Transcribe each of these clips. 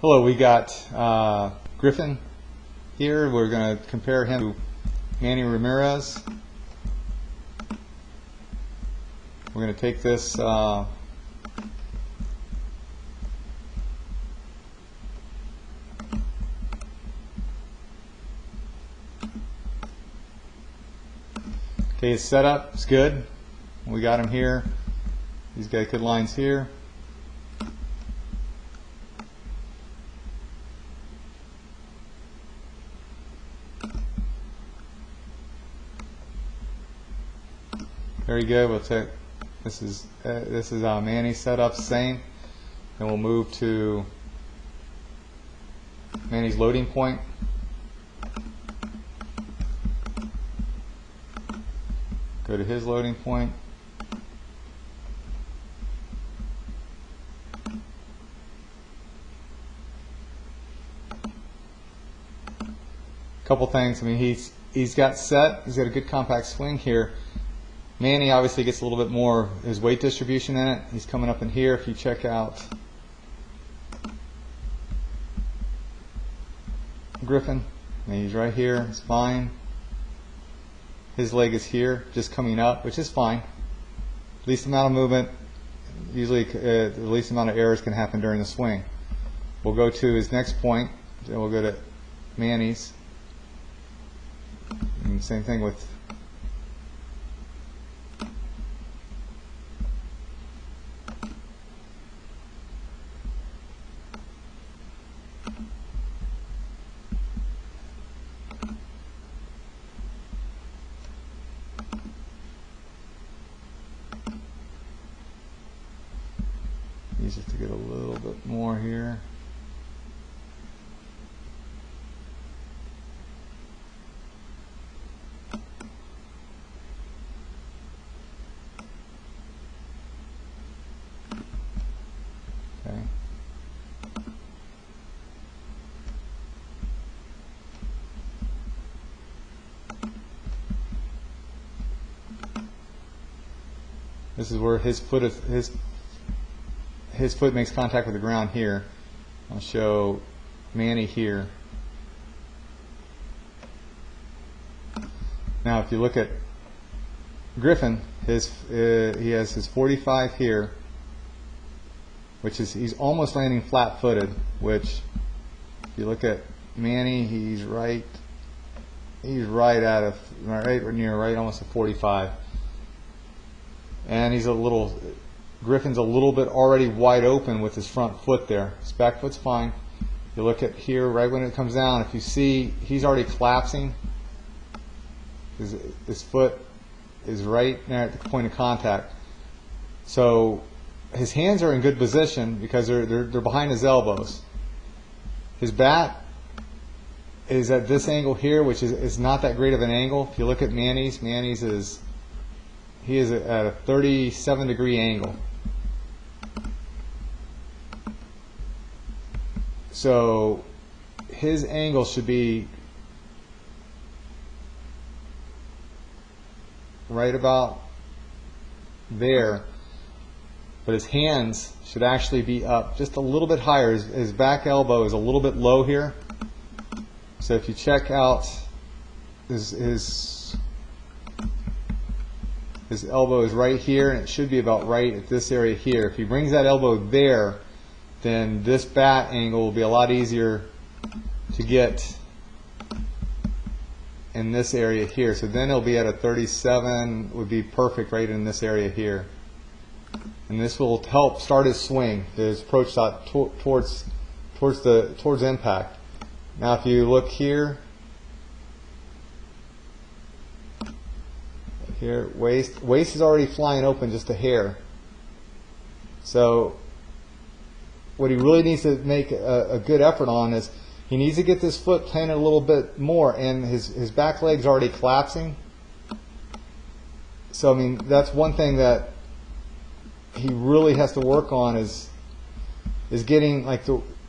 Hello, we got Griffin here. We're going to compare him to Manny Ramirez. We're going to take this okay, his setup is good. We got him here. He's got good lines here. Very good. We'll take this is Manny's setup, same. Then we'll move to Manny's loading point. Go to his loading point. Couple things. I mean, he's got set. He's got a good compact swing here. Manny obviously gets a little bit more his weight distribution in it. He's coming up in here. If you check out Griffin, and he's right here. It's fine. His leg is here, just coming up, which is fine. Least amount of movement. Usually, the least amount of errors can happen during the swing. We'll go to his next point. Then we'll go to Manny's. And same thing with easier to get a little bit more here. Okay. This is where his foot makes contact with the ground here. I'll show Manny here. Now, if you look at Griffin, he has his 45 here, which is he's almost landing flat-footed. Which, if you look at Manny, he's right almost a 45, and Griffin's a little bit already wide open with his front foot there. His back foot's fine. You look at here, right when it comes down, if you see, he's already collapsing. His foot is right there at the point of contact. So his hands are in good position because they're behind his elbows. His bat is at this angle here, which is not that great of an angle. If you look at Manny's he is at a 37-degree angle. So his angle should be right about there, but his hands should actually be up just a little bit higher. His back elbow is a little bit low here. So if you check out his elbow is right here, and it should be about right at this area here. If he brings that elbow there, then this bat angle will be a lot easier to get in this area here. So then it'll be at a 37, would be perfect right in this area here. And this will help start his swing, his approach shot towards impact. Now if you look here, waist is already flying open just a hair. So what he really needs to make a good effort on is he needs to get this foot planted a little bit more, and his back leg's already collapsing. So I mean, that's one thing that he really has to work on is getting, like,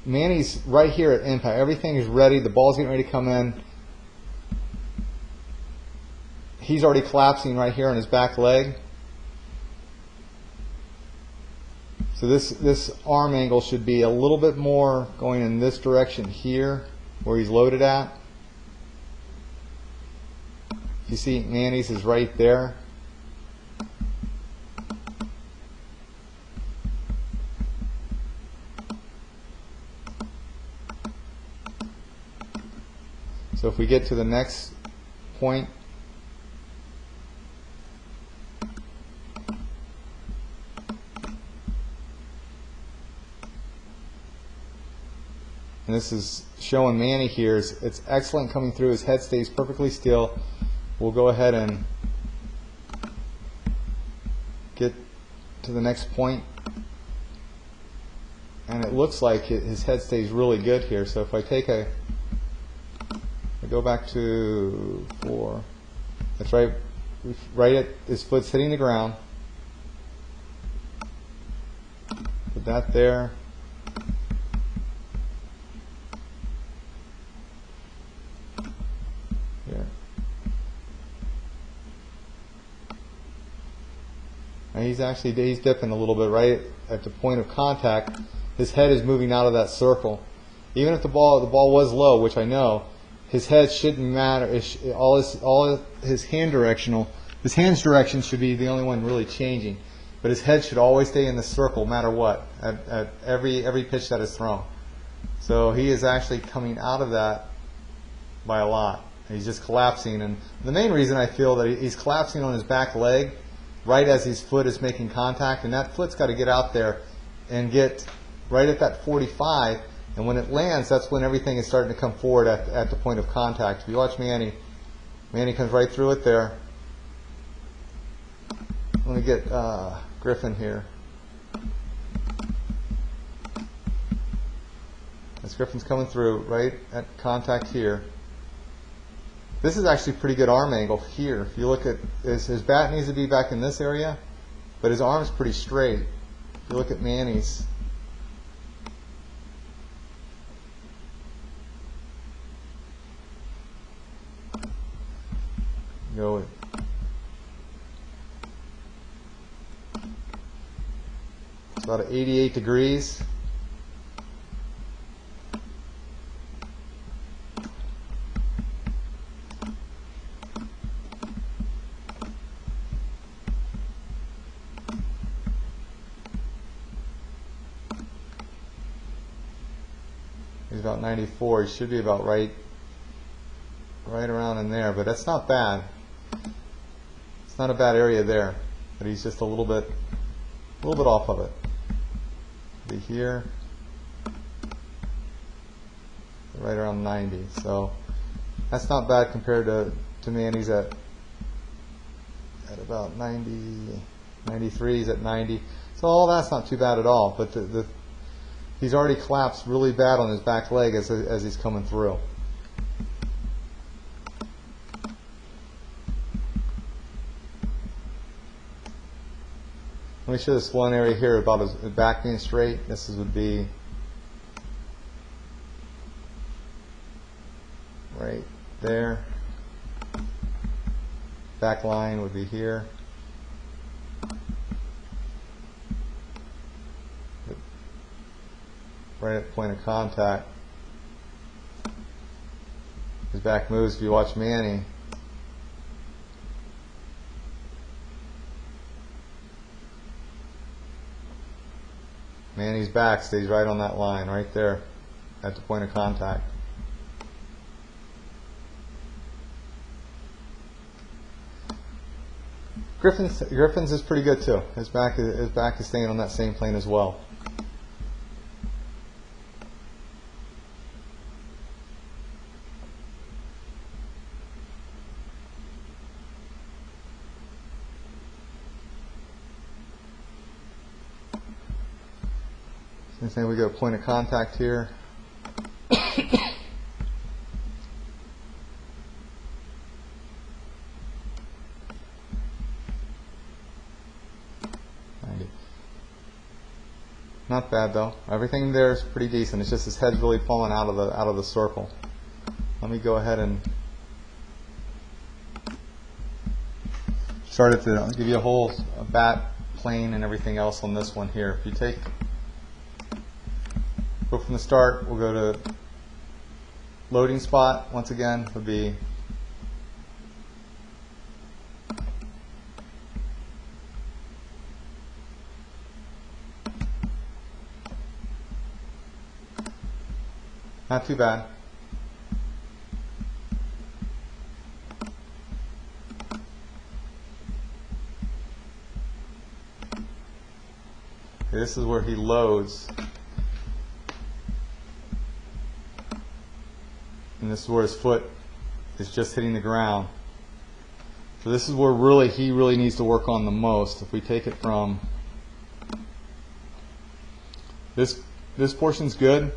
Manny's right here at impact. Everything is ready. The ball's getting ready to come in. He's already collapsing right here on his back leg. So this arm angle should be a little bit more going in this direction here, where he's loaded at. You see Manny's is right there. So if we get to the next point, and this is showing Manny here, it's excellent coming through. His head stays perfectly still. We'll go ahead and get to the next point, and it looks like his head stays really good here. So if I take I go back to 4, that's right at his foot's hitting the ground. Put that there. Here. And he's dipping a little bit right at the point of contact. His head is moving out of that circle. Even if the ball was low, which I know, his head shouldn't matter. All his hand's direction should be the only one really changing. But his head should always stay in the circle, no matter what, at every pitch that is thrown. So he is actually coming out of that by a lot. He's just collapsing, and the main reason I feel that he's collapsing on his back leg right as his foot is making contact, and that foot's got to get out there and get right at that 45. And when it lands, that's when everything is starting to come forward at the point of contact. If you watch Manny comes right through it there. Let me get Griffin here. As Griffin's coming through right at contact here. This is actually a pretty good arm angle here. If you look at his bat needs to be back in this area, but his arm's pretty straight. If you look at Manny's. Go with it's about 88 degrees. He's about 94. He should be about right around in there, but that's not bad. It's not a bad area there, but he's just a little bit off of it. Be here, right around 90. So that's not bad compared to Manny's at about 90, 93. He's at 90. So all that's not too bad at all. But he's already collapsed really bad on his back leg as he's coming through. Let me show this one area here about his back being straight. This would be right there. Back line would be here. Right at the point of contact. His back moves if you watch Manny. Manny's back stays right on that line, right there at the point of contact. Griffin's is pretty good too. His back is staying on that same plane as well. Same thing, we got a point of contact here. 90. Not bad though. Everything there is pretty decent. It's just his head's really falling out of the circle. Let me go ahead and start it to give you a whole bat plane and everything else on this one here. If you go from the start, we'll go to loading spot. Once again, would be not too bad. Okay, this is where he loads. And this is where his foot is just hitting the ground. So this is where he really needs to work on the most. If we take it from this portion's good.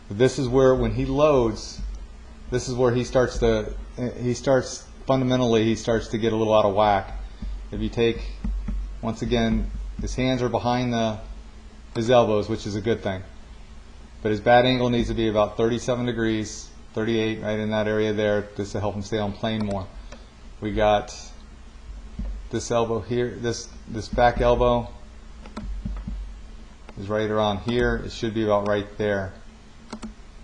But this is where when he loads, this is where he starts to fundamentally he starts to get a little out of whack. If you take, once again, his hands are behind his elbows, which is a good thing. But his bat angle needs to be about 37 degrees, 38, right in that area there, just to help him stay on plane more. We got this elbow here, this back elbow is right around here. It should be about right there.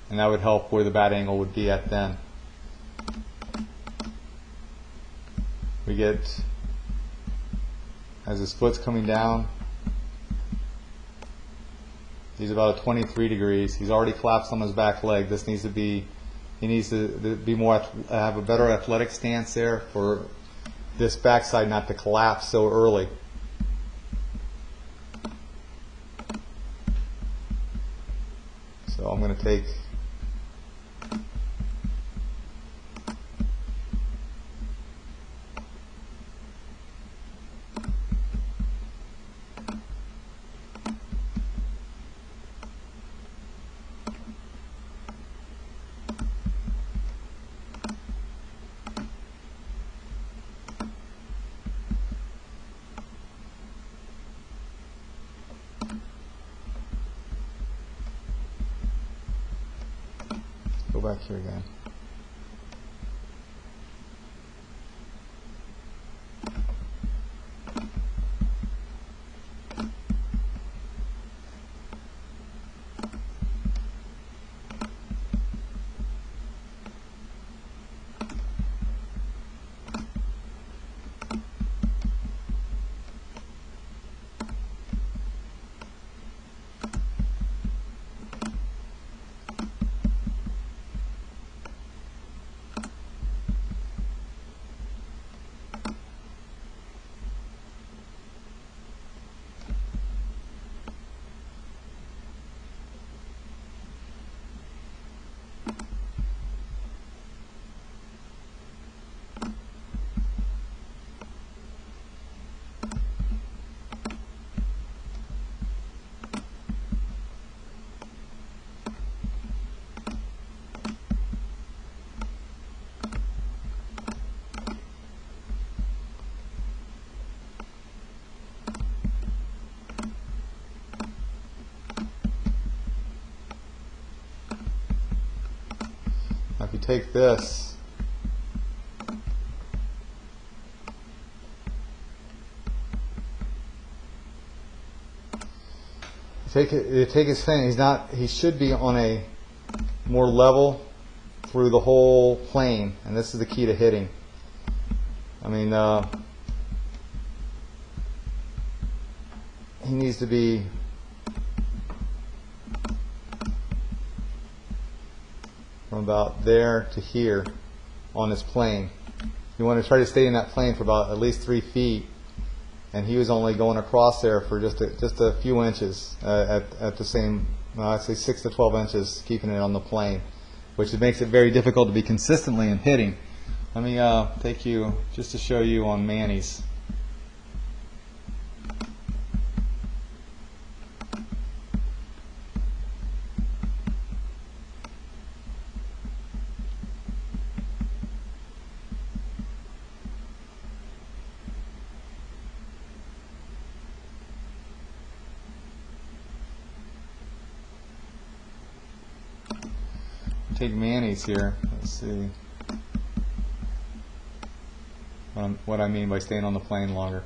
And that would help where the bat angle would be at then. We get, as his foot's coming down, he's about at 23 degrees. He's already collapsed on his back leg. This needs to be, he needs to be more, have a better athletic stance there for this backside not to collapse so early. So I'm going to take go back here again. Now if you take this, you take his thing, he should be on a more level through the whole plane, and this is the key to hitting. I mean, he needs to be from about there to here on his plane. You want to try to stay in that plane for about at least 3 feet, and he was only going across there for just a few inches at the same, I'd say 6 to 12 inches, keeping it on the plane, which makes it very difficult to be consistently in hitting. Let me take you just to show you on Manny's. Take Manny's here. Let's see. what I mean by staying on the plane longer.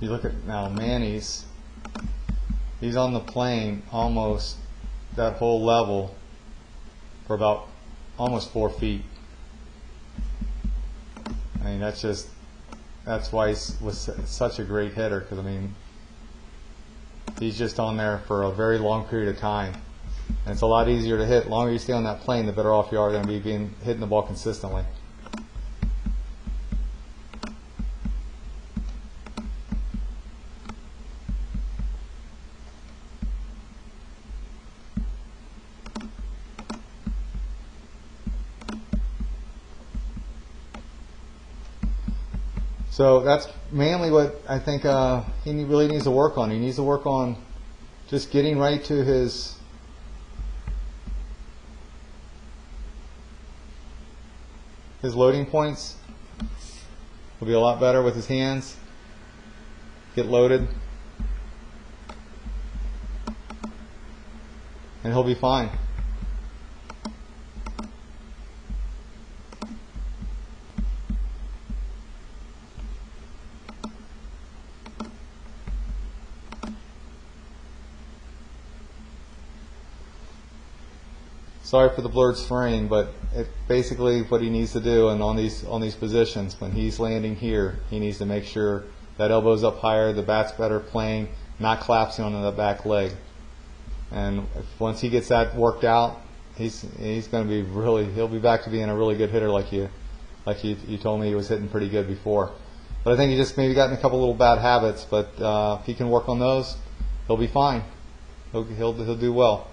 You look at now Manny's, he's on the plane almost that whole level for about almost 4 feet. I mean, that's why he was such a great hitter, because I mean, he's just on there for a very long period of time. And it's a lot easier to hit. The longer you stay on that plane, the better off you are going to be hitting the ball consistently. So that's mainly what I think he really needs to work on. He needs to work on just getting right to his loading points. He'll be a lot better with his hands. Get loaded. And he'll be fine. Sorry for the blurred frame, but basically what he needs to do, and on these positions, when he's landing here, he needs to make sure that elbow's up higher, the bat's better playing, not collapsing on the back leg. And once he gets that worked out, he's going to be he'll be back to being a really good hitter like you told me he was hitting pretty good before. But I think he just maybe got in a couple little bad habits, but if he can work on those, he'll be fine. He'll do well.